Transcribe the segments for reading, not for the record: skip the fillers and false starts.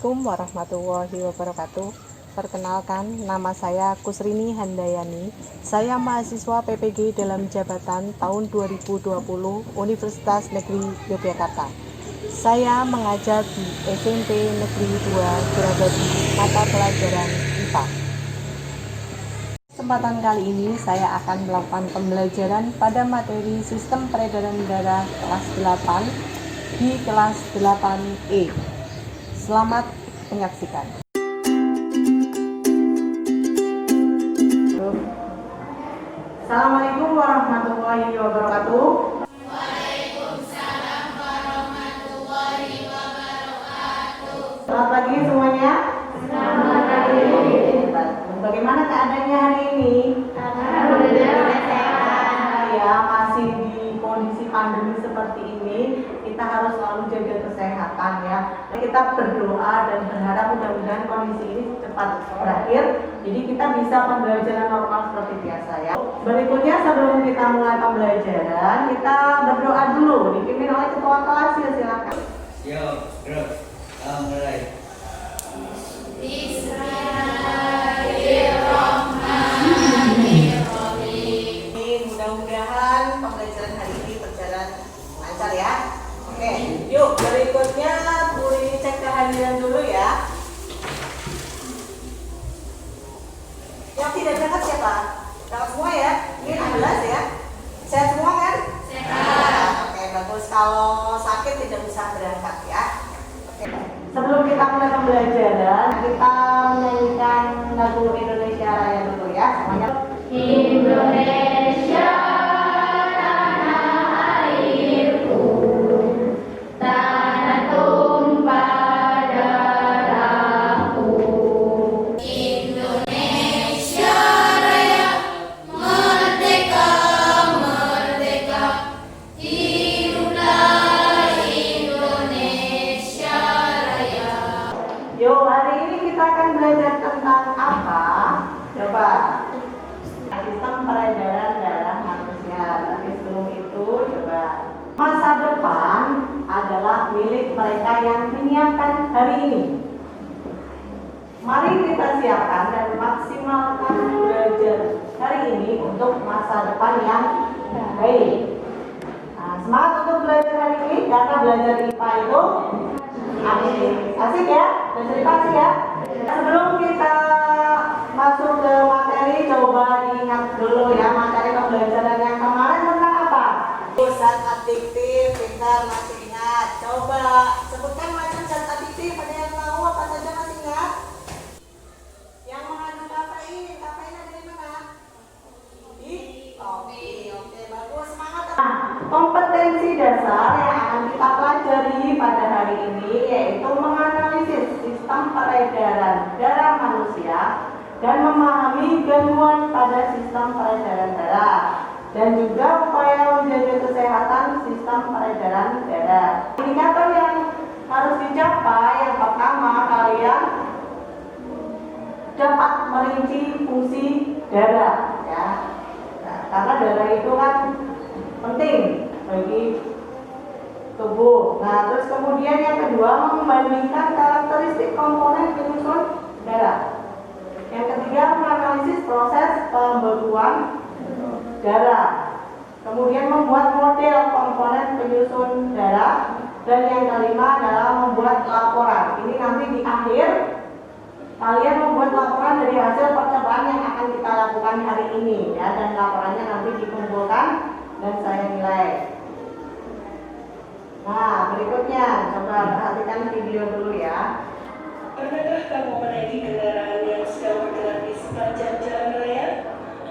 Assalamualaikum warahmatullahi wabarakatuh. Perkenalkan, nama saya Kusrini Handayani. Saya mahasiswa PPG dalam jabatan tahun 2020 Universitas Negeri Yogyakarta. Saya mengajar di SMP Negeri 2 Surabaya, mata pelajaran IPA. Kesempatan kali ini saya akan melakukan pembelajaran pada materi Sistem Peredaran Darah kelas 8 di kelas 8E. Selamat menyaksikan. Assalamualaikum warahmatullahi wabarakatuh. Waalaikumsalam warahmatullahi wabarakatuh. Selamat pagi semuanya. Selamat pagi. Bagaimana keadaannya hari ini? Alhamdulillah sehat. Ya, masih di kondisi pandemi seperti ini, kita harus selalu jaga kesehatan ya. Kita berdoa dan berharap mudah-mudahan kondisi ini cepat berakhir, jadi kita bisa pembelajaran normal seperti biasa ya. Berikutnya sebelum kita mulai pembelajaran, kita berdoa dulu, dipimpin oleh ketua kelas ya, silakan. Siap, gerak. Mulai. Mudah-mudahan pembelajaran hari ini berjalan lancar ya. Oke, yuk berikutnya Bu Rini cek kehadiran dulu ya. Yang tidak berangkat siapa? Berangkat semua ya? Ini 16 ya? Sehat semua kan? Sehat. Oke, bagus. Kalau sakit tidak bisa berangkat ya. Oke. Sebelum kita mulai pembelajaran, kita menyanyikan lagu Indonesia Raya dulu ya. Semuanya. Indonesia tanah airku, tanah tumpah darahku. Indonesia Raya, merdeka, merdeka, hiduplah Indonesia Raya. Yuk, hari ini kita akan belajar tentang apa? Coba. Sistem peredaran darah manusia. Tapi sebelum itu, coba. Masa depan adalah milik mereka yang menyiapkan hari ini. Mari kita siapkan dan maksimalkan belajar hari ini untuk masa depan yang baik. Nah, semangat untuk belajar hari ini karena belajar IPA itu asik. Asik ya? Belajar IPA asik ya? Sebelum kita masuk ke materi, coba diingat dulu ya materi pembelajaran yang kemarin tentang apa? Zat adiktif, pintar masih ingat. Coba sebutkan macam zat adiktif, ada yang tahu apa saja masih ingat? Yang mengandung kafein, kafein ada di mana? Di kopi. Oke, bagus, semangat. Nah, kompetensi dasar yang akan kita pelajari pada hari ini yaitu menganalisis sistem peredaran darah manusia dan memahami gangguan pada sistem peredaran darah dan juga upaya menjaga kesehatan sistem peredaran darah. Indikator yang harus dicapai yang pertama, kalian dapat merinci fungsi darah ya. Nah, karena darah itu kan penting bagi tubuh. Nah, terus kemudian yang kedua, membandingkan karakteristik komponen penyusun darah. Yang ketiga, menganalisis proses pembekuan darah. Kemudian membuat model komponen penyusun darah. Dan yang kelima adalah membuat laporan. Ini nanti di akhir kalian membuat laporan dari hasil percobaan yang akan kita lakukan hari ini ya. Dan laporannya nanti dikumpulkan dan saya nilai. Nah, berikutnya coba perhatikan video dulu ya. Pernahkah kamu menaiki kendaraan yang sedang bergerak di sepanjang jalan raya?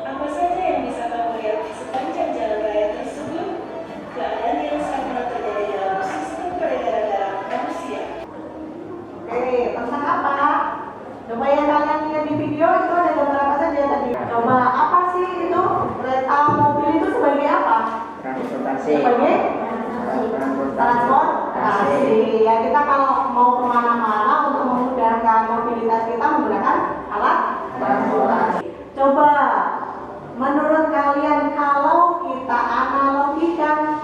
Apa saja yang bisa kamu lihat di sepanjang jalan raya tersebut? Keadaan yang sama terjadi dalam sistem peredaran darah manusia. Oke, tentang apa? Coba yang kalian lihat di video itu ada gambar apa saja tadi? Coba apa sih itu? Kereta mobil itu sebagai apa? Transportasi. Sebagai transportasi. Ya, kita kalau mau kemana-mana untuk memudahkan mobilitas kita menggunakan alat transportasi. Coba menurut kalian kalau kita analogikan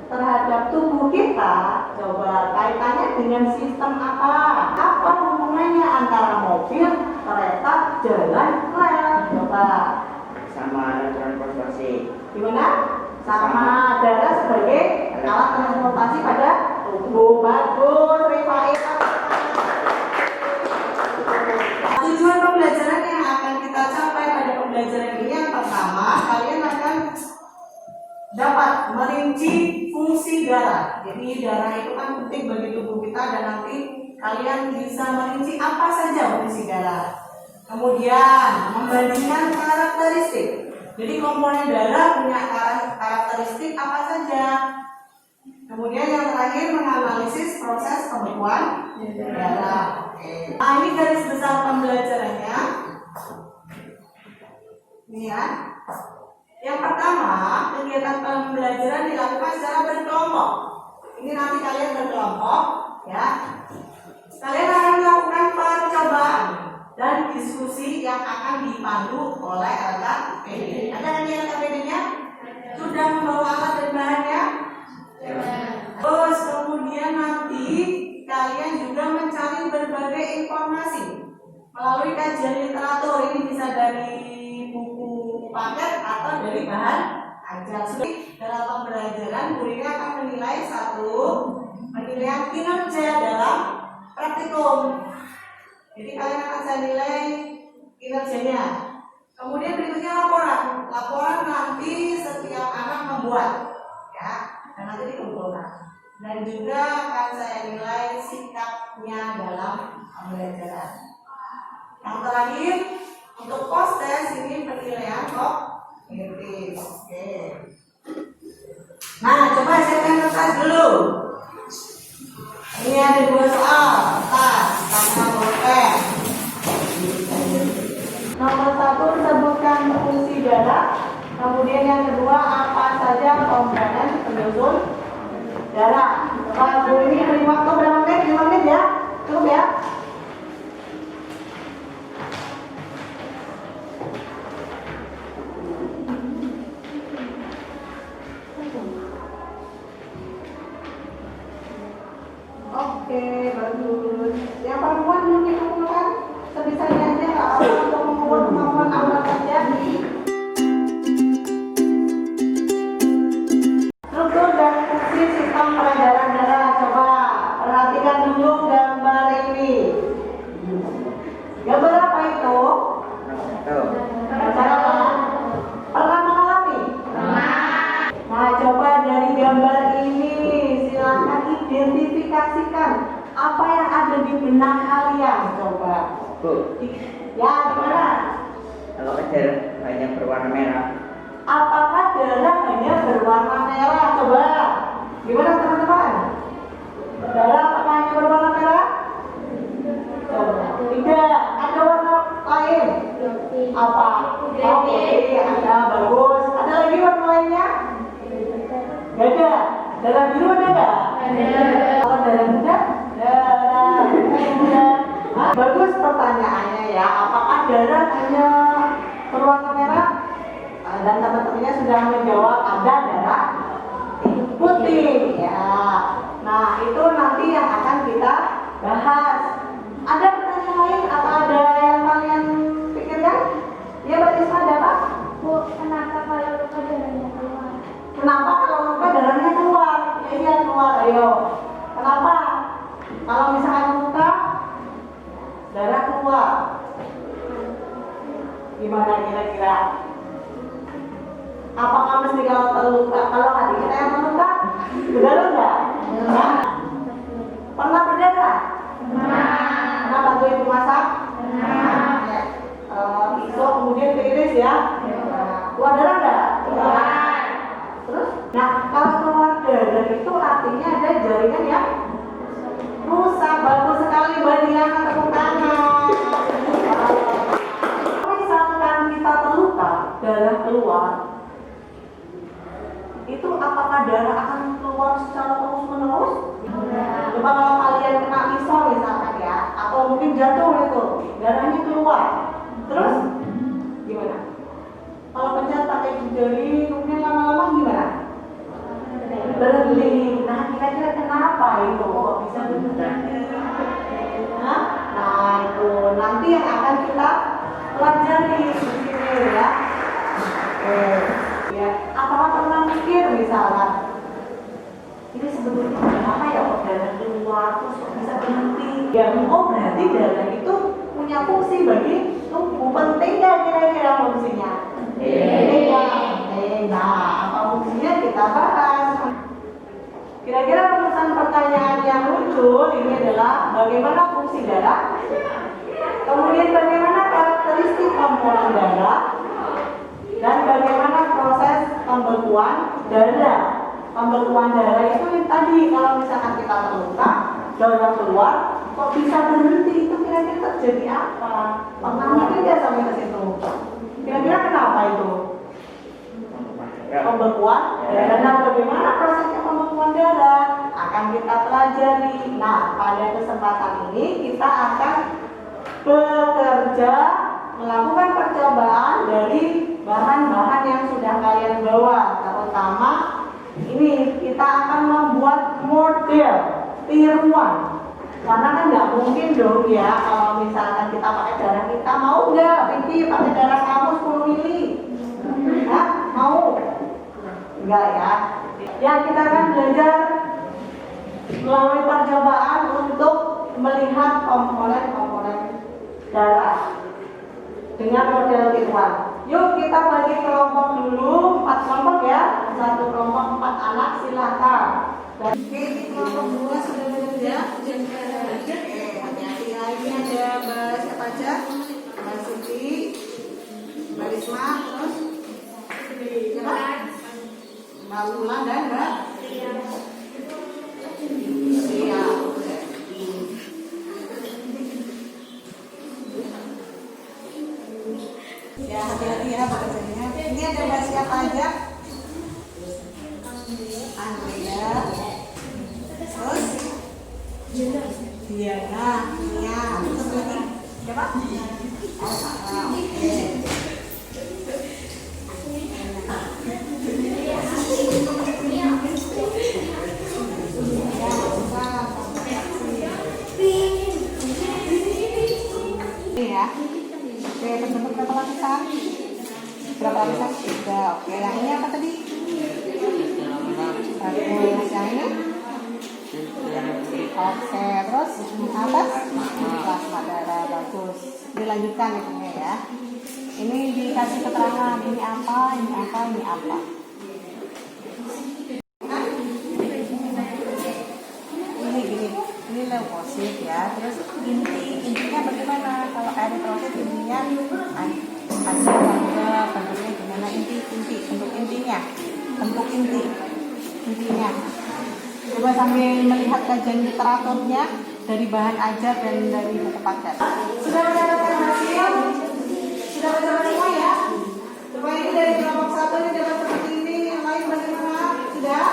terhadap tubuh kita, coba kaitannya dengan sistem apa? Apa sama darah sebagai alat transportasi pada tubuh. Bagus, Rifai. Tujuan pembelajaran yang akan kita capai pada pembelajaran ini yang pertama, kalian akan dapat merinci fungsi darah. Jadi darah itu kan penting bagi tubuh kita dan nanti kalian bisa merinci apa saja fungsi darah. Kemudian membandingkan karakteristik. Jadi komponen darah punya karakteristik apa saja. Kemudian yang terakhir menganalisis proses pembekuan darah. Oke. Nah, ini garis besar pembelajarannya. Ini ya. Yang pertama, kegiatan pembelajaran dilakukan secara berkelompok. Ini nanti kalian berkelompok, ya. Kalian akan melakukan percobaan dan diskusi yang akan dipandu oleh LKPD. Ada nanti LKPD-nya? Sudah membawa alat dan bahannya? Terus kemudian nanti kalian juga mencari berbagai informasi melalui kajian literatur. Ini bisa dari buku paket atau dari bahan ajar. Dalam pembelajaran guru akan menilai satu penilaian kinerja dalam praktikum. Jadi kalian akan saya nilai kinerjanya. Kemudian berikutnya laporan. Laporan nanti setiap anak membuat, ya, dan nanti dikumpulkan. Dan juga akan saya nilai sikapnya dalam pembelajaran. Yang terakhir, untuk post test ini penilaian kognitif. Oke. Nah, coba siapkan kertas dulu. Ini ada 2 soal. Sama pulpen. Nomor 1 sebutkan fungsi darah. Kemudian yang kedua apa saja komponen penyusun darah. Pak Guru ini beri waktu berapa menit? 5 menit ya? Cukup ya? Oke, bagus. Yang perempuan belum dikumpulkan? Sebisanya aja nggak apa-apa untuk mengukur kemampuan alat saja. Struktur dan fungsi sistem peredaran darah. Coba perhatikan dulu gambar ini. Gambar apa itu? Gambar apa? Pernah mengalami? Nah, coba dari gambar ini silakan identifikasikan apa yang ada di benak kalian. Coba. Bu, Ya, gimana? kalau darah hanya berwarna merah, Apakah darah hanya berwarna merah? Coba. Gimana teman-teman? Darah apakah hanya berwarna merah? Coba. Tidak. Ada warna lain? Apa? Oh, putih. Ada, bagus. Ada lagi warna lainnya? Gak ada. Darah biru ada nggak? Ada. Kalau darah muda? Darah muda. Nah, bagus pertanyaannya ya. Apakah darah hanya berwarna merah? Dan teman-temannya sudah menjawab ada darah putih. Ya. Nah, itu nanti yang akan kita bahas. Ada pertanyaan lain? Apa ada yang kalian pikirkan? Ya, Mbak Isma, ada apa? Bu, kenapa kalau luka darahnya keluar? Kenapa kalau luka darahnya keluar? Ya, iya keluar, ayo. Kenapa? Kalau misalkan luka darah keluar, gimana kira-kira? Apakah mesti kalau terluka, kalau hati kita yang terluka, berdarah enggak? Enggak. Pernah berdarah? Pernah bantu ibu masak? Ya. Pisau kemudian diiris ya? Keluar darah enggak? Terus, nah kalau keluar darah itu artinya ada jaringan yang rusak. Bagus sekali, berikan tepuk tangan. Kalau misalkan kita terluka, darah keluar, itu apakah darah akan keluar secara terus menerus? Coba kalau kalian kena pisau misalkan ya, atau mungkin jatuh itu, darahnya keluar, terus gimana? Kalau pencet pakai jari, kemudian lama-lama gimana? Berhenti. Nah, kira-kira kenapa itu kok bisa berhenti? Nah, itu nanti yang akan kita pelajari di sini ya. Ya, apakah pernah mikir kampus kok bisa berhenti? Ya, oh berarti darah itu punya fungsi bagi tubuh. Penting nggak kira-kira fungsinya? Penting ya, penting. Nah, apa fungsinya kita bahas. Kira-kira rumusan pertanyaan yang muncul ini adalah bagaimana fungsi darah, kemudian bagaimana karakteristik komponen darah, dan bagaimana proses pembekuan darah. Pembekuan darah itu yang tadi kalau misalkan kita terluka, darah keluar, kok bisa berhenti? Itu kira-kira terjadi apa? Pernah mungkin nggak sampai ke situ? Kira-kira kenapa itu? Pembekuan darah. Nah, bagaimana prosesnya pembekuan darah? Akan kita pelajari. Nah, pada kesempatan ini kita akan bekerja melakukan percobaan dari bahan-bahan yang sudah kalian bawa, terutama ini kita akan membuat model tiruan, karena kan nggak mungkin dong ya kalau misalkan kita pakai darah kita, mau nggak Vicky pakai darah kamu 10 mili? Hah? Mau? Enggak ya? Ya, kita akan belajar melalui percobaan untuk melihat komponen-komponen darah dengan model tiruan. Yuk kita bagi kelompok dulu, 4 kelompok ya. Satu kelompok 4 anak, silahkan. Oke, kelompok 2 sudah bekerja. Oke, hati-hati ya. Ini ada Mbak siapa aja? Mbak Siti, Mbak Risma, terus siapa? Mbak Lula dan Mbak Ria. Ya, hati-hati ya bekerjanya. Ini ada Mbak siapa aja? Andrea. Terus Diana. Nia. Terus lagi siapa? Oh, Sarah. Oke. Ya. Oke, terbentuk berapa lapisan? Berapa lapisan? 3. Oke, yang ini apa tadi? Bagus. Yang ini? Oke, terus atas? Plasma darah. Bagus. Dilanjutkan itunya ya. Ini dikasih keterangan, ini apa, ini apa, ini apa. Ini leukosit ya. Terus intinya bagaimana? Kalau eritrosit intinya ada bentuknya gimana? Bentuk intinya. Coba sambil melihat kajian literaturnya dari bahan ajar dan dari buku paket. Sudah mendapatkan hasil? Sudah baca semua ya? Coba ini dari kelompok 1 ini dapat seperti ini. Yang lain bagaimana? Sudah?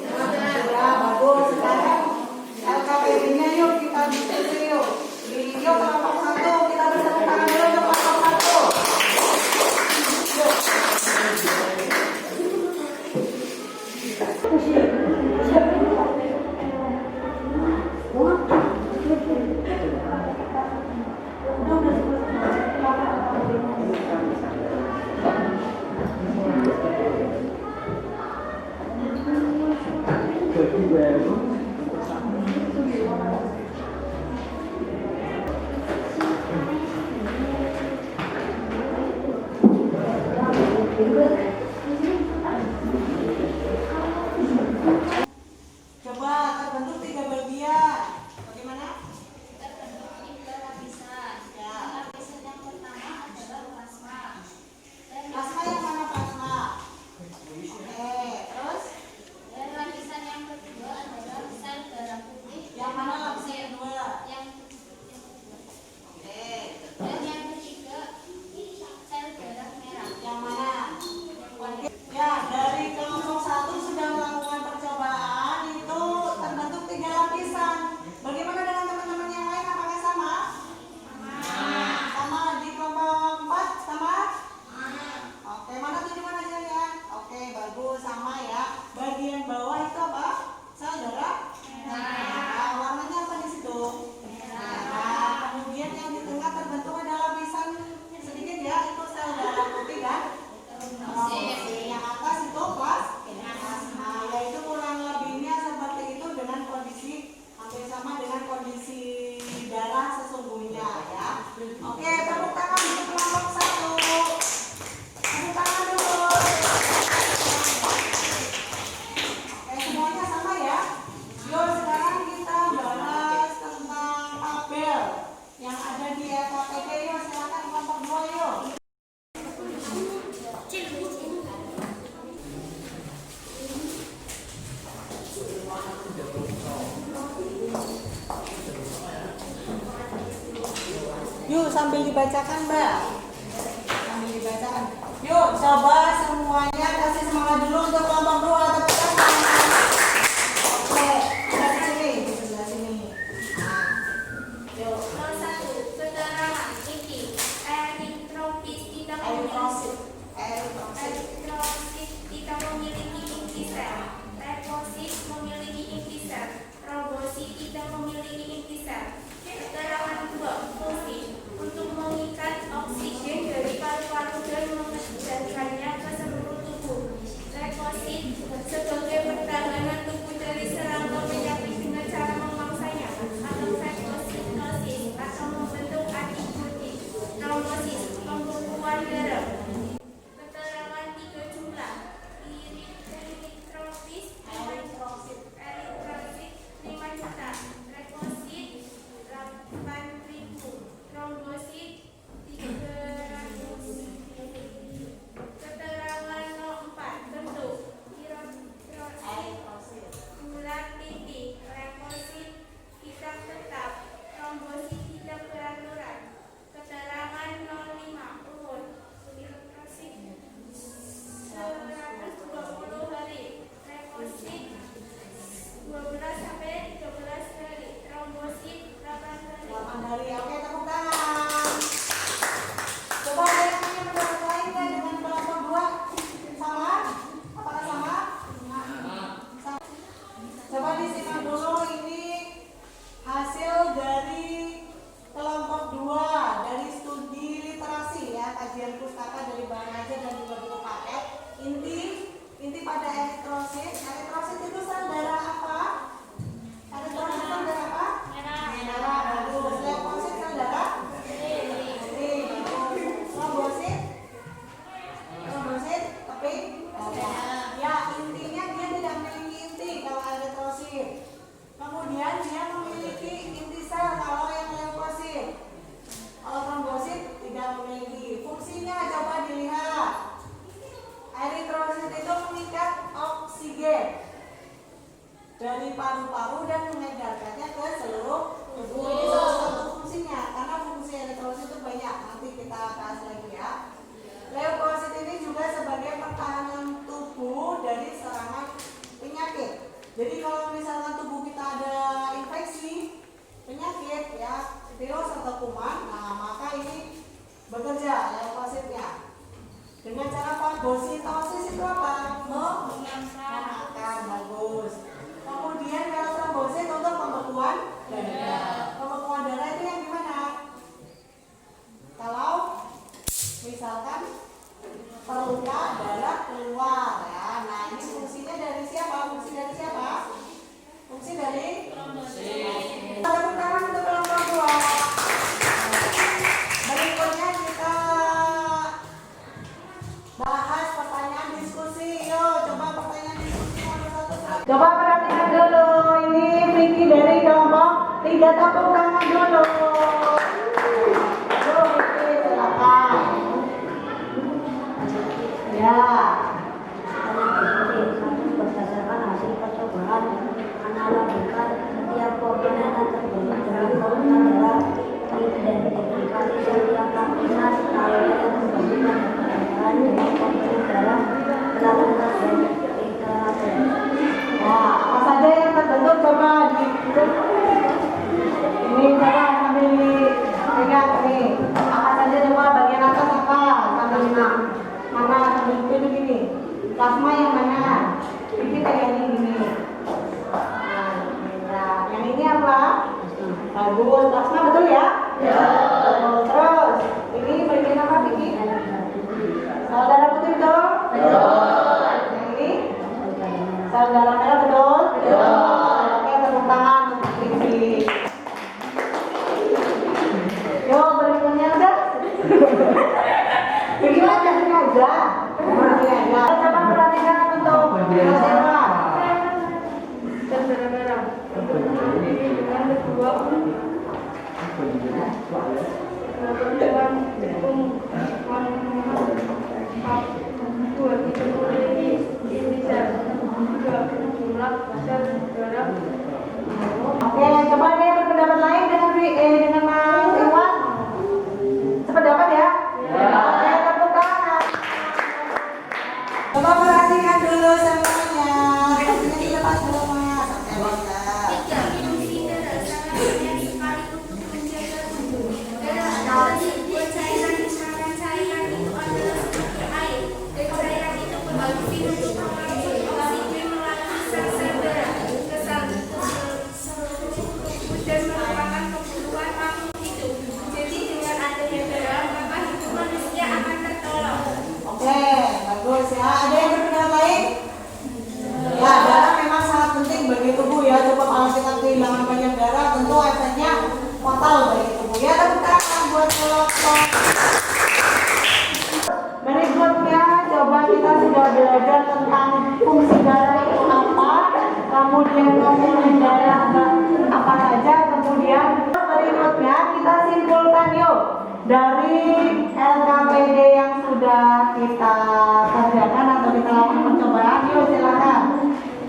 Sudah, bagus. Sekarang LKPD-nya yuk kita diskusi yuk. Yuk kelompok 1 kita bertepuk tangan dulu untuk kelompok 1. Oke, tepuk tangan untuk kelompok 1. Tepuk tangan dulu. Oke, semuanya sama ya. Yuk, sekarang kita bahas tentang tabel yang ada di SKPD. Yuk, silakan kelompok 2 yuk. Yuk, sambil dibacakan, Mbak. Sambil dibacakan. Yuk, coba semuanya kasih semangat dulu untuk kelompok 2. Tepuk tangan. Oke, dari sini, di sebelah sini. Nah, yuk. Nomor 1, keterangan inti eritrosit tidak Eritrosit. Eritrosit tidak memiliki inti sel. Leukosit memiliki inti sel. Trombosit tidak memiliki inti sel. Keterangan 2, fungsi untuk mengikat oksigen dari paru-paru dan mengedarkannya ke seluruh tubuh. Leukosit sebagai pertahanan tubuh dari serangan penyakit dengan cara memangsanya atau fagositosis atau membentuk antibodi. Trombosis pembekuan darah. Keterangan 3, jumlah eritrosit 5 juta, leukosit 8.000, trombosit 300. Keterangan 4, bentuk eritrosit bulat titik, leukosit tidak tetap, trombosit tidak beraturan. Keterangan 05, urut eritrosit 120 hari, leukosit 12 sampai 13 hari, trombosit 8 hari. 8 hari. Oke, tepuk tangan. Coba ada yang punya pendapat lain nggak dengan kelompok 2? Sama? Apakah sama? Sama. Coba disimak dulu ini hasil dari kelompok 2 dari studi literasi ya, kajian pustaka dari bahan ajar dan juga buku paket. Inti pada eritrosit. Eritrosit itu sel darah apa? Eritrosit sel darah apa? Merah. Bagus. Leukosit sel darah? Putih. Trombosit? Keping? Ya, intinya dia tidak memiliki inti kalau eritrosit. Kemudian dia memiliki inti sel kalau yang leukosit. Kalau trombosit tidak memiliki. Fungsinya coba dilihat. Eritrosit itu mengikat oksigen dari paru-paru dan mengedarkannya ke seluruh tubuh. Ini salah satu fungsinya, karena fungsi eritrosit itu banyak. Nanti kita bahas lagi ya. Leukosit ini juga sebagai pertahanan tubuh dari serangan penyakit. Jadi kalau misalkan tubuh kita ada infeksi penyakit ya, virus atau kuman, nah maka ini bekerja leukositnya. Dengan cara fagositosis itu apa? Mengakan. Bagus. Kemudian kalau trombosit untuk pembekuan darah. Pembekuan darah itu yang gimana? Kalau misalkan terluka darah keluar ya. Nah, ini fungsinya dari siapa? Fungsi dari trombosit. Tepuk tangan untuk kelompok 2. Berikutnya kita bahas pertanyaan diskusi. Yuk, coba pertanyaan diskusi nomor 1. Coba perhatikan dulu. Ini Vicky dari kelompok 3. Tepuk tangan dulu. Yuk, Vicky, silakan. Ya. Berdasarkan hasil percobaan analogikan setiap komponen terbentuk dari volume darah diidentifikasi setiap lapisan area yang membandingkan perbedaan dengan komponen darah melakukan iterasi. Nah, apa saja yang terbentuk coba di ini coba sambil dipegang nih. Apa saja coba bagian atas apa? Sambil mana sambil gini. Plasma yang mana? Ini pegangin gini. Nah, yang ini apa? Bagus. Plasma betul ya? Ya. Terus ini bagian apa Vicky? Sel darah putih betul? Betul. Yang ini? Sel darah merah betul? Betul. Oke, tepuk tangan untuk Vicky. Yuk, berikutnya Sependapat ya? Oke, tepuk tangan. Coba perhatikan dulu semuanya. Semuanya dilepas dulu, Mas. Oke, Bangga. 3. Fungsi darah sangat penting sekali untuk menjaga tubuh. Darah adalah sebuah cairan di mana cairan itu adalah seperti air. Dan cairan itu berfungsi untuk mengangkut oksigen melalui sel-sel darah ke seluruh tubuh dan merupakan kebutuhan makhluk hidup. Jadi dengan adanya darah, maka hidup manusia akan tertolong. Oke, bagus ya. Ada yang berpendapat lain? Ya, darah memang sangat penting bagi tubuh ya. Coba kalau kita kehilangan banyak darah, tentu efeknya fatal bagi tubuh ya. Tepuk tangan buat kelompok. Berikutnya, coba kita sudah belajar tentang fungsi darah itu apa, kemudian komponen darah apa saja, kemudian berikutnya kita simpulkan yuk dari LKPD yang sudah kita kerjakan atau kita lakukan percobaan. Yuk silakan,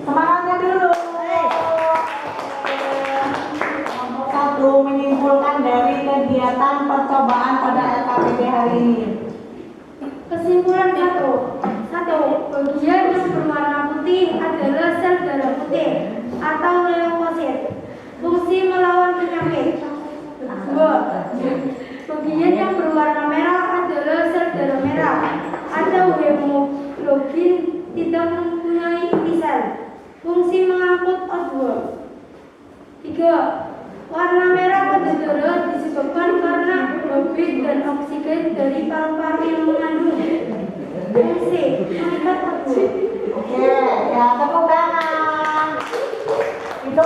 semangatnya dulu. Nomor 1, menyimpulkan dari kegiatan percobaan pada LKPD hari ini. Kesimpulan 1. Bagian yang berwarna putih adalah sel darah putih atau leukosit. Fungsi melawan penyakit. 2. Bagian yang berwarna merah adalah sel darah merah atau hemoglobin tidak mempunyai inti sel. Fungsi mengangkut O2. 3. Warna merah pada darah disebabkan karena hemoglobin dan oksigen dari paru-paru yang mengandung. Fungsi mengikat O2. Oke, ya tepuk tangan. Itu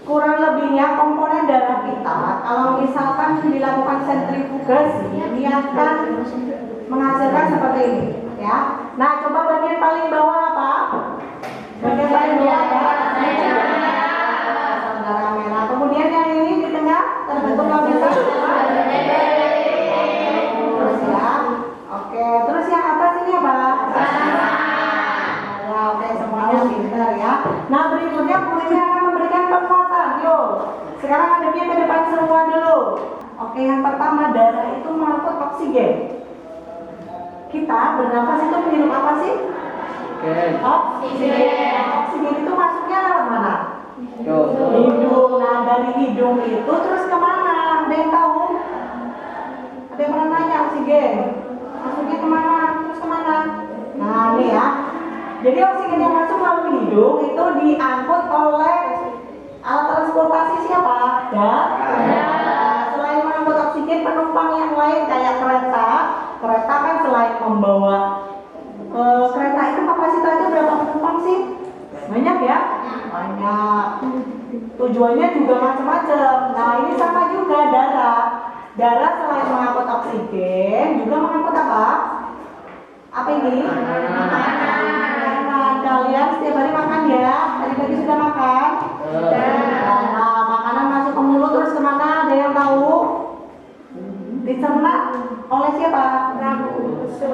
kurang lebihnya komponen darah kita. Kalau misalkan dilakukan sentrifugasi, ini akan menghasilkan seperti ini, ya. Nah, coba bagian paling bawah apa? Bagian paling bawah ya. Darah merah. Kemudian yang ini di tengah terbentuk lapisan terus ya. Oke, terus yang atas ini apa? Ya, oke, semuanya pintar ya. Nah, berikutnya gurunya akan memberikan penguatan. Yuk, sekarang hadapnya ke depan semua dulu. Oke, yang pertama, darah itu mengangkut oksigen. Kita bernafas itu menghirup apa sih? Oksigen. Oksigen itu masuknya lewat mana? Hidung. Nah, dari hidung itu terus kemana? Ada yang tahu? Ada yang pernah nanya oksigen? Masuknya kemana? Terus kemana? Nah, ini ya. Jadi oksigen yang masuk melalui hidung itu diangkut oleh alat transportasi siapa? Darah. Selain mengangkut oksigen, penumpang yang lain kayak kereta. Kereta kan selain membawa kereta itu kapasitasnya berapa penumpang sih? Banyak ya? Banyak. Tujuannya juga macam-macam. Nah, ini sama juga darah. Darah selain mengangkut oksigen juga mengangkut apa? Apa ini? Makanan. Kalian setiap hari makan ya? Tadi pagi sudah makan? Nah, makanan masuk ke mulut terus kemana? Ada yang tahu? Dicerna oleh siapa?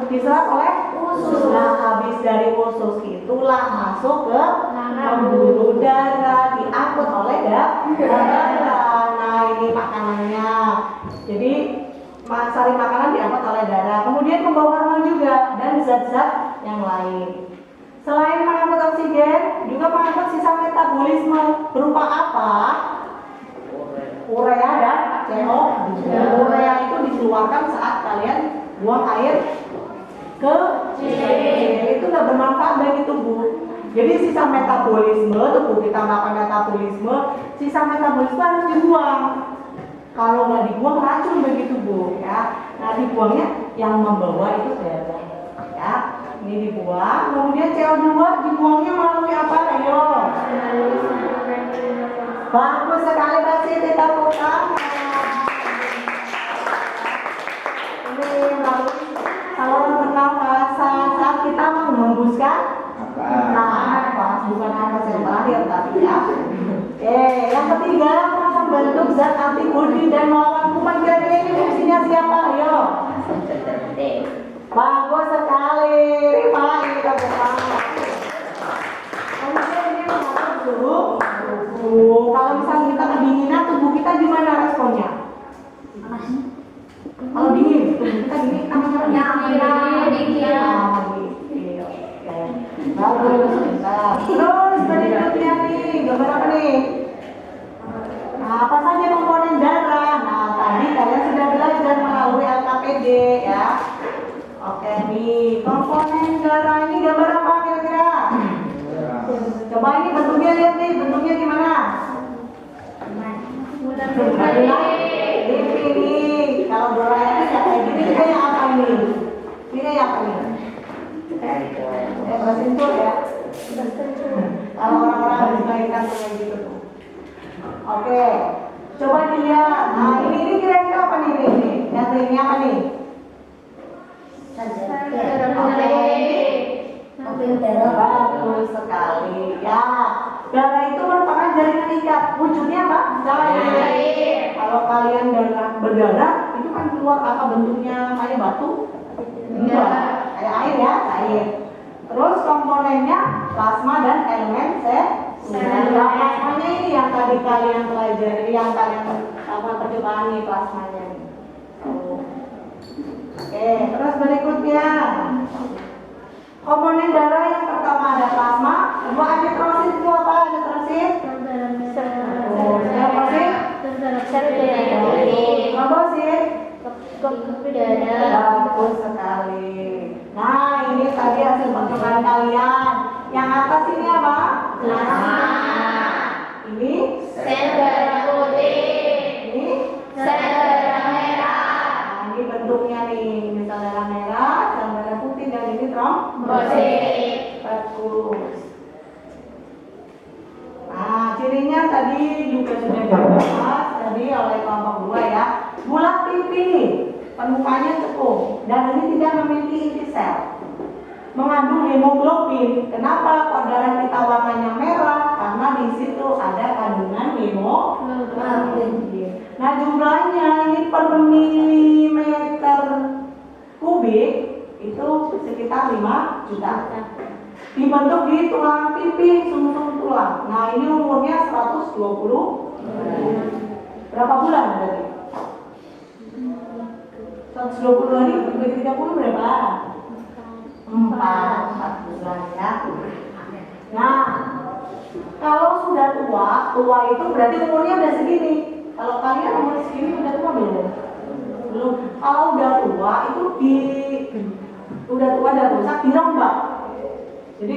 Diserap oleh usus. Nah, habis dari usus itulah masuk ke pembuluh darah, diangkut oleh darah. Nah, ini makanannya. Jadi sari makanan diangkut oleh darah. Kemudian pembawa hormon juga dan zat-zat yang lain. Selain mengangkut oksigen, juga mengangkut sisa metabolisme berupa apa? Urea dan CO2. Urea itu dikeluarkan saat kalian buang air ke itu nggak bermanfaat bagi tubuh. Jadi sisa metabolisme, tubuh kita melakukan metabolisme, sisa metabolisme harus dibuang. Kalau nggak dibuang racun bagi tubuh, ya. Nah, dibuangnya yang membawa itu darah, ya. Ini dibuang, kemudian CO2 dibuangnya melalui apa? Ayo. Bagus sekali Mbak Siti, tepuk tangan. Ini melalui saluran pernafasan saat kita menghembuskan nafas, bukan nafas yang terakhir tapi ya. Yang ketiga, membentuk zat antibodi dan melawan kuman. Kira-kira ini fungsinya siapa? Ayo. Bagus sekali, Rifai, tepuk tangan. Kemudian ini mengatur suhu tubuh. Kalau misalnya kita kedinginan, tubuh kita gimana responnya? Kalau dingin, tubuh kita gini namanya bagus. Terus berikutnya nih, gambar apa nih? Nah, apa saja komponen darah? Nah, tadi kalian sudah belajar melalui LKPD ya. Oke nih, komponen darah ini gambar apa kira-kira? Coba ini bentuknya lihat nih, bentuknya gimana? Ini nih, kalau doranya itu ya kayak gini, ini kayak apa ini? Ini kayak apa nih? Bersentuh ya. Kalau orang-orang habis melahirkan kayak gitu tuh. Oke, coba dilihat. Nah ini kira-kira apa nih ini? Yang ini apa nih? Bagus sekali ya. Darah itu merupakan jaringan ikat. Wujudnya apa? Cair. Kalau kalian berdarah itu kan keluar apa bentuknya kayak batu? Enggak. Kayak air ya, cair. Terus komponennya plasma dan elemen sel. Nah, plasmanya ini yang tadi kalian pelajari, yang kalian lakukan percobaan nih plasmanya nih. Oke, terus berikutnya komponen darah yang pertama ada plasma, kedua eritrosit. Itu apa eritrosit? Bagus sekali. Nah, ini tadi hasil percobaan kalian. Yang atas ini apa? Plasma. Ini Sel darah putih. ini Sel darah merah. Nah, ini bentuknya nih, ini sel darah merah, sel darah putih, dan ini Trombosit. bagus. Nah, cirinya tadi juga sudah dibahas tadi oleh kelompok 2 ya. Bulat pipi, permukaannya cekung, dan ini tidak memiliki inti sel. Mengandung hemoglobin. Kenapa kok darah kita warnanya merah? Karena di situ ada kandungan hemoglobin. Nah, jumlahnya ini per milimeter kubik itu sekitar 5 juta. Dibentuk di tulang pipi, sumsum tulang. Nah, ini umurnya 120 berapa bulan berarti? 120 hari bagi 30 berapa? 4 bulan ya. Nah, kalau sudah tua itu berarti umurnya udah segini. Kalau kalian umur segini udah tua belum? Belum. Kalau udah tua itu udah tua dan rusak dirombak. Jadi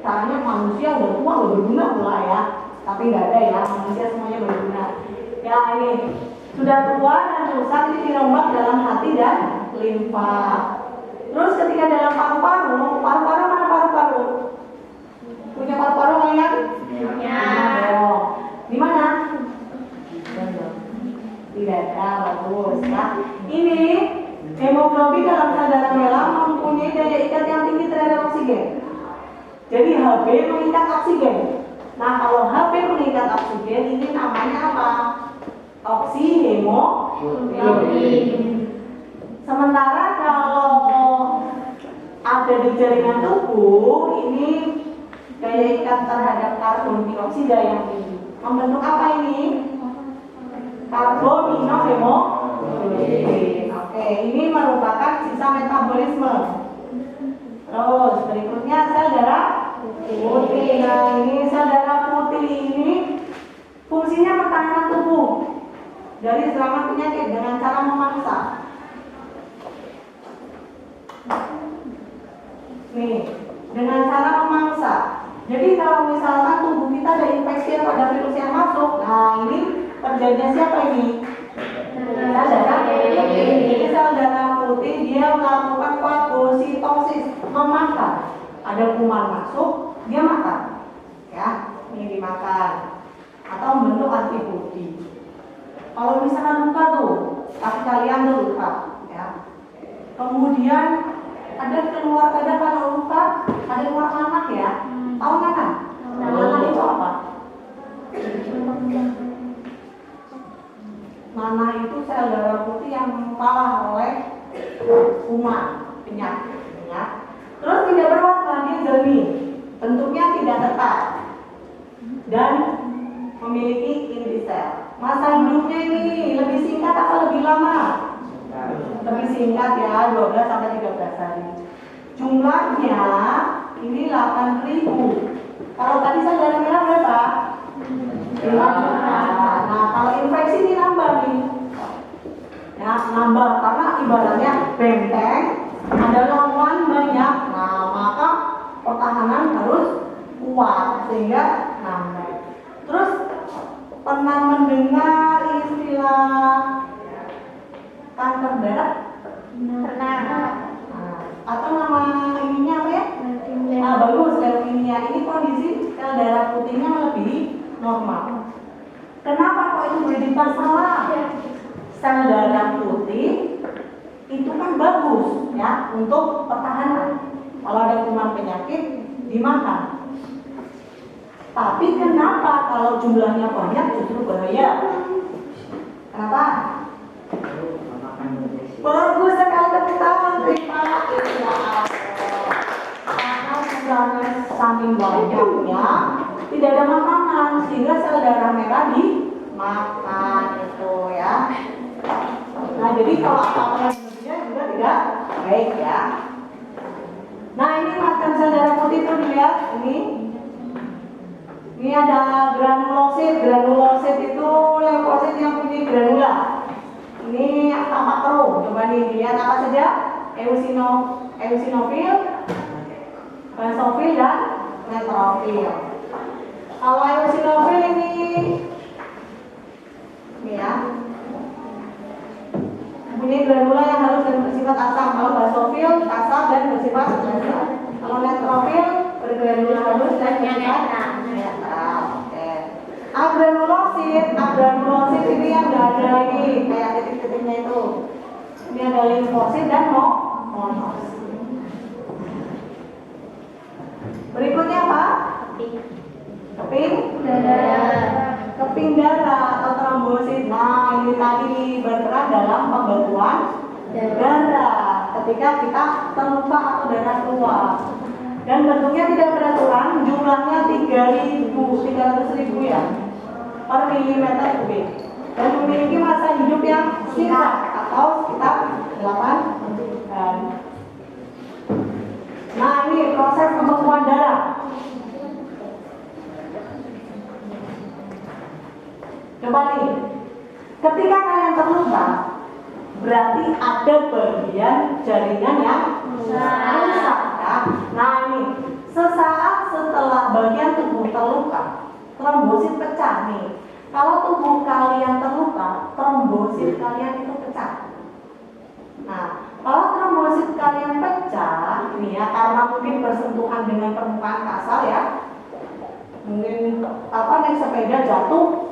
caranya manusia udah tua udah berguna pula ya. Tapi nggak ada ya, manusia semuanya berguna. Ya ini sudah tua dan rusak, ini dirombak dalam hati dan limfa. Terus ketika dalam paru-paru mana paru-paru? Punya paru-paru kalian? Punya. Oh, di mana? Di dada, bagus ya. Ini hemoglobin dalam sel darah merah mempunyai daya ikat yang tinggi terhadap oksigen. Jadi Hb mengikat oksigen. Nah, kalau Hb mengikat oksigen ini namanya apa? Oksihemoglobin. Sementara kalau ada di jaringan tubuh ini daya ikat terhadap karbon dioksida yang tinggi. Membentuk apa ini? Karbaminohemoglobin. Oke, ini merupakan sisa metabolisme. Terus berikutnya sel darah putih. Nah, ini sel darah putih ini fungsinya pertahanan tubuh dari serangan penyakit dengan cara memangsa. Nih, dengan cara memangsa. Jadi kalau misalkan tubuh kita ada infeksi atau ada virus yang masuk, nah ini terjadinya siapa ini? Sel darah putih. Ini sel darah putih dia melakukan fagositosis, memakan. Ada kuman masuk, dia makan. Ya, ini dimakan atau membentuk antibodi. Kalau misalkan luka tuh, kaki kalian tuh luka, ya. Kemudian ada kalau luka ada keluar nanah ya. Tahu nanah? Nanah itu apa? Nanah itu sel darah putih yang kalah oleh kuman, penyakit. Terus tidak berwarna, dia jernih, bentuknya tidak tetap dan memiliki inti sel. Masa hidupnya ini lebih singkat atau lebih lama? lebih singkat ya, 12 sampai 13 hari. Jumlahnya ini 8.000. Kalau tadi sel darah merah berapa? 5 juta. Nah, kalau infeksi ini nambah nih. Ya, nambah karena ibaratnya benteng ada lawan banyak. Nah, maka pertahanan harus kuat sehingga nambah. Terus pernah mendengar istilah kanker darah? Pernah. Nah, atau nama ininya apa ya? Nah, bagus, leukemia ini kondisi sel darah putihnya melebihi normal. Kenapa kok itu jadi masalah? Sel darah putih itu kan bagus ya untuk pertahanan. Kalau ada kuman penyakit dimakan. Tapi kenapa kalau jumlahnya banyak justru bahaya? Kenapa? Bagus sekali tepuk tangan, terima kasih. Karena jumlahnya saking banyaknya tidak ada makanan sehingga sel darah merah dimakan itu ya. Nah jadi kalau apa-apa yang berlebihan juga tidak baik ya. Nah ini makan sel darah putih itu dilihat ini. Ini ada granulosit. Granulosit itu leukosit yang punya granula. Ini apa keruh? Coba nih dilihat apa saja? Eosinofil, basofil dan neutrofil. Kalau eosinofil ini ya, punya granula yang halus dan bersifat asam. Kalau basofil kasar dan bersifat basal. Kalau neutrofil bergranula halus dan bersifat netral. Oke. Agranulosit ini yang ada ini kayak titik-titiknya itu. Ini ada limfosit dan monosit. Berikutnya apa? Keping darah atau trombosit. Nah, ini tadi berperan dalam pembekuan darah ketika kita terluka atau darah keluar. Dan bentuknya tidak beraturan, jumlahnya 300.000 ya per milimeter kubik. Dan memiliki masa hidup yang singkat atau sekitar 8 hari. Nah, ini proses pembekuan darah. Coba nih, ketika kalian terluka, berarti ada bagian jaringan yang rusak ya. Nah ini, sesaat setelah bagian tubuh terluka, trombosit pecah nih. Kalau tubuh kalian terluka, trombosit kalian itu pecah. Nah, kalau trombosit kalian pecah, ini ya karena mungkin bersentuhan dengan permukaan kasar ya, mungkin naik sepeda jatuh,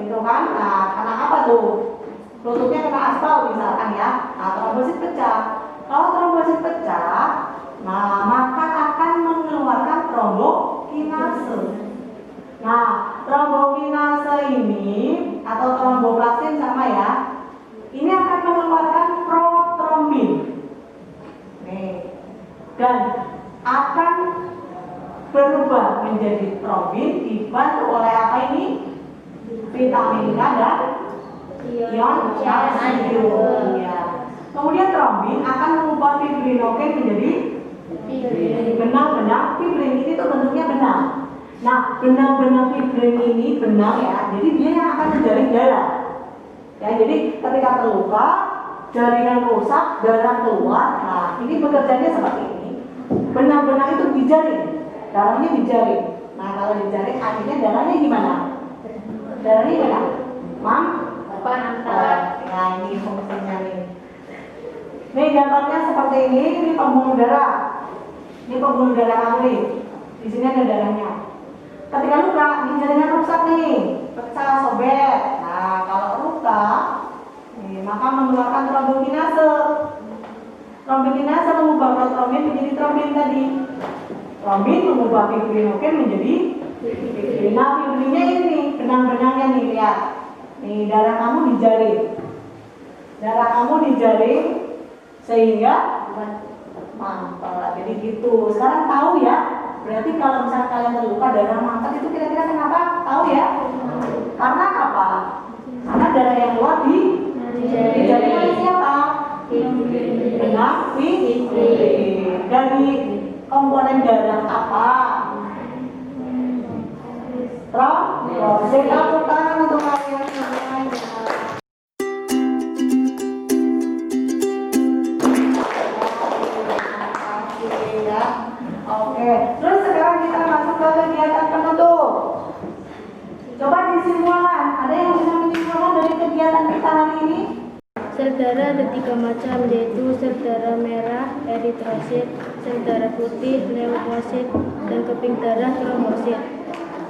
gitu kan? Nah, karena apa tuh? Lututnya kena aspal misalkan ya. Nah, trombosit pecah. Kalau trombosit pecah, nah maka akan mengeluarkan trombokinase. Nah, trombokinase ini atau tromboplastin sama ya. Ini akan mengeluarkan protrombin. Nih. Dan akan berubah menjadi trombin dibantu oleh apa ini? Vitamin K dan ion kalsium. Ya. Kemudian trombin akan mengubah fibrinogen menjadi benang-benang fibrin. Ini tuh bentuknya benang. Nah, benang-benang fibrin ini benang ya. Jadi dia yang akan menjaring darah. Ya, jadi ketika terluka, jaringan rusak, darah keluar. Nah, ini bekerjanya seperti ini. Benang-benang itu dijaring, darahnya dijaring. Nah, kalau dijaring, akhirnya darahnya gimana? Darahnya gimana? Nah, ini fungsinya nih. Nih gambarnya seperti ini pembuluh darah. Ini pembuluh darah kamu nih. Di sini ada darahnya. Ketika luka, ini jaringan rusak nih, pecah, sobek. Nah, kalau luka, nih, maka mengeluarkan trombokinase. Trombokinase mengubah protrombin menjadi trombin tadi. Trombin mengubah fibrinogen menjadi fibrin. Nah, fibrinnya ini, benang-benangnya nih, lihat. Nih, darah kamu dijaring. Darah kamu dijaring sehingga mantel. Jadi gitu. Sekarang tahu ya. Berarti kalau misalnya kalian terluka darah mantel itu kira-kira kenapa? Tahu ya? Karena apa? Karena darah yang keluar dijaring oleh siapa? banyak fisik. Dari komponen darah apa? Trombosit. Tepuk tangan untuk kalian semuanya. Ya. Oke, terus sekarang kita masuk ke kegiatan penutup. Coba disimpulkan, ada yang bisa menyimpulkan dari kegiatan kita hari ini? Sel darah ada 3 macam, yaitu sel darah merah, eritrosit, sel darah putih, leukosit, dan keping darah, trombosit.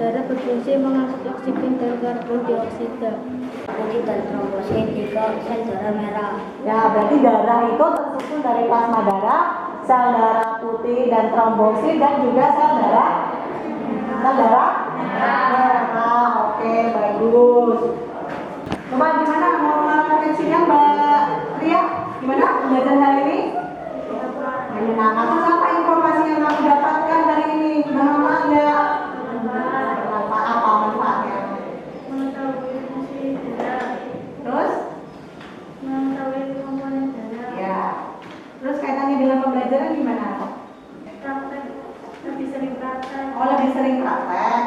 Darah berfungsi mengangkut oksigen dan karbon dioksida. Putih dan trombosit juga sel darah merah. Ya, berarti darah itu tersusun dari plasma darah, sel darah putih dan trombosit, dan juga sel darah merah. Oke, bagus. Coba gimana mau refleksinya Mbak Ria? Gimana belajar hari ini? Menyenangkan. Terus apa informasi yang kamu dapatkan hari ini? Bermanfaat nggak? Bermanfaat. Apa manfaatnya? Mengetahui fungsi darah, Terus? mengetahui komponen darah, Ya. Terus kaitannya dengan pembelajaran gimana? praktek, lebih sering praktek. Oh, lebih sering praktek.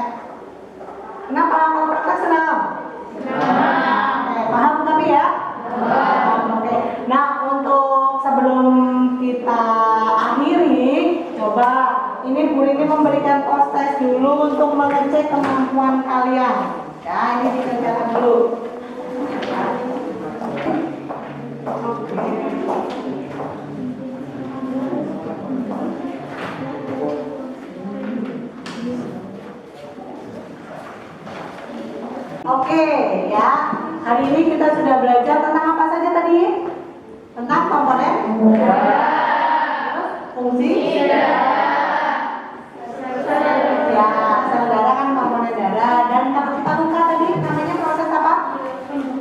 Kenapa kalau praktek senang? Oke, paham tapi ya? Paham. Oke. Nah, untuk sebelum kita akhiri, coba ini Bu Rini memberikan post test dulu untuk mengecek kemampuan kalian. Ya, ini dikerjakan dulu. Oke, ya. Hari ini kita sudah belajar tentang apa saja tadi? Tentang komponen terus fungsi ya, sel darah kan komponen darah, dan kalau kita luka tadi namanya proses apa?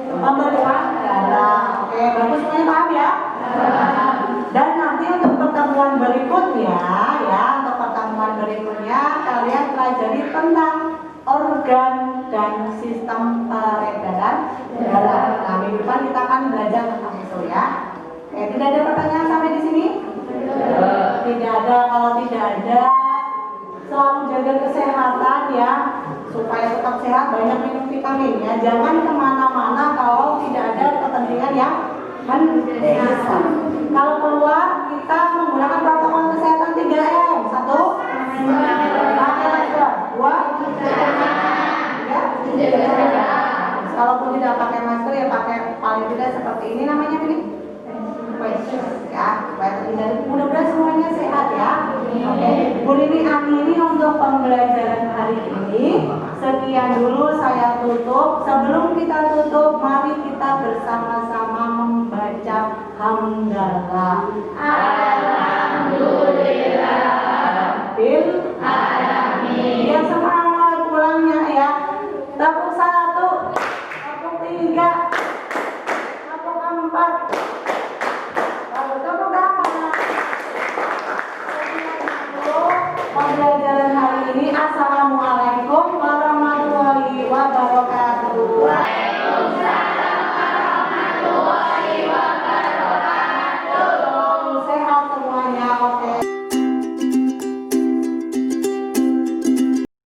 Pembekuan darah. Oke, bagus semuanya paham ya? Dan nanti untuk pertemuan berikutnya, kalian pelajari tentang organ dan sistem peredaran darah. Nah, minggu depan kita akan belajar tentang itu ya. Oke, tidak ada pertanyaan sampai di sini? Tidak ada. Kalau tidak ada, selalu jaga kesehatan ya, supaya tetap sehat, banyak minum vitamin ya. Jangan kemana-mana kalau tidak ada kepentingan yang mendesak. Kalau keluar, kita menggunakan protokol kesehatan 3M. 1, pakai masker. 2, kalaupun tidak pakai masker ya pakai paling tidak seperti ini namanya ini ya, supaya terhindar. Mudah-mudahan semuanya sehat ya. Oke, Bu Rini akhiri untuk pembelajaran hari ini. Sekian dulu saya tutup. Sebelum kita tutup, mari kita bersama-sama membaca hamdalah.